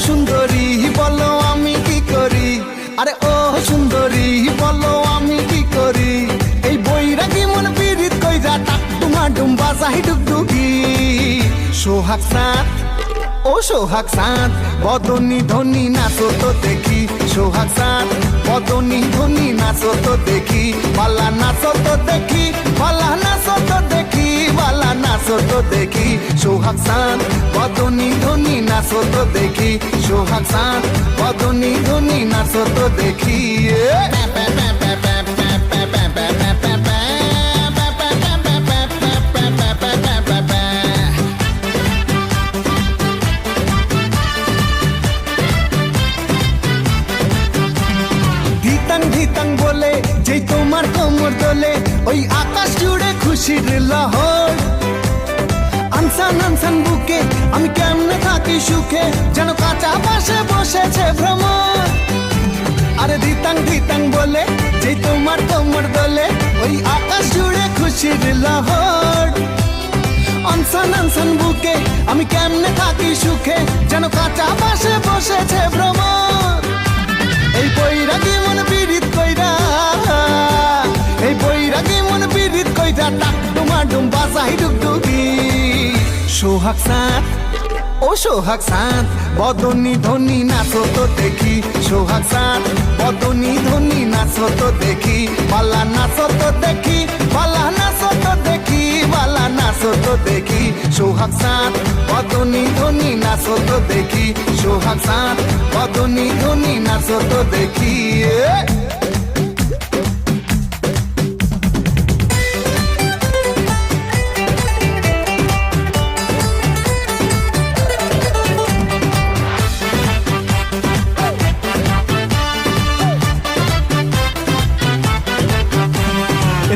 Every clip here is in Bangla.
সুন্দরী বলো আমি কি করি, আরে ও সুন্দরী বলো আমি কি করি। এই বৈরাগী মন পীড়িত কইরা টাক ডুমা ডুম বাজাই ডুগডুগি। সোহাগ চাঁদ ও সোহাগ চাঁদ বদনী ধনী নাচো তো দেখি। সোহাগ চাঁদ বদনী ধনী নাচো তো দেখি। বালা নাচো তো দেখি, বালা নাচো তো দেখি, বালা নাচো তো দেখি। সোহাগ চাঁদ বদনী ধনী নাচো তো দেখি। সোহাগ চাঁদ বদনী ধনী নাচো তো দেখি। ধিতাং বলে যেই তোমার কোমর দোলে, ওই আকাশ জুড়ে খুশির লহর। আনসান আনসান বুকে আমি কেমনে থাকি সুখে, যেন কাঁচা পাশে বসেছে ভ্রমর। আরে ধিতাং বলে যেই তোমার কোমর দোলে, ওই আকাশ জুড়ে খুশির লহর। আনসান আনসান বুকে আমি কেমনে থাকি সুখে, যেন কাঁচা পাশে বসেছে ভ্রমর। এই বৈরাগী মন পীড়িত কইরা, এই বৈরাগী মন পীড়িত কইরা টাক ডুমা ডুম বাজাই ডুগডুগি। সোহাগ চাঁদ ও সোহাগ চাঁদ বদনী ধনী নাচো তো দেখি। সোহাগ চাঁদ বদনী ধনী নাচো তো দেখি। বালা নাচো তো দেখি, বালা নাচো তো দেখি, বালা নাচো তো দেখি। সোহাগ চাঁদ বদনী ধনী নাচো তো দেখি। সোহাগ চাঁদ বদনী ধনী নাচো তো দেখি।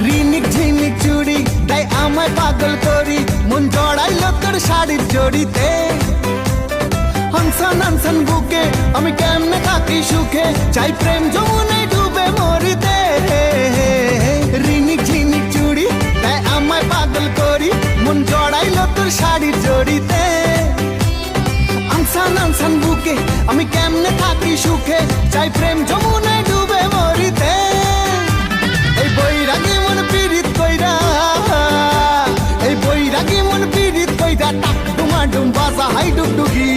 রিনিক ঝিনিক চুড়ি তাই আমায় পাগল করি, মন জড়াইলো তোর শাড়ির জড়িতে। হানসান হানসান বুকে আমি কেমনে থাকি সুখে, চাই প্রেম যমুনায় ডুবে মরিতে। রিনিক ঝিনিক চুড়ি তাই আমায় পাগল করি, মন জড়াইলো তোর শাড়ির জড়িতে। হানসান হানসান বুকে আমি কেমনে থাকি সুখে, চাই প্রেম যমুনায় ডুবে মরিতে। এই বৈরাগী মন পীড়িত কইরা, এই বৈরাগী মন পীড়িত কইরা টাক ডুমা ডুম বাজাই ডুগডুগি।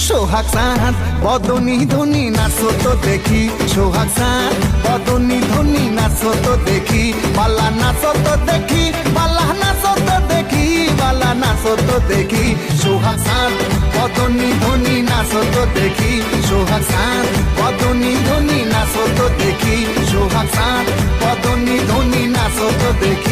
সোহাগ চাঁদ বদনী ধনী নাচো তো দেখি। সোহাগ চাঁদ বদনী ধনী নাচো তো দেখি। বালা নাচো তো দেখি, বালা নাচো তো দেখি, বালা নাচো তো দেখি। সোহাগ চাঁদ বদনী ধনী নাচো তো দেখি। সোহাগ চাঁদ বদনী ধনী নাচো তো দেখি। সোহাগ চাঁদ বদনী ধনী নাচো তো দেখি।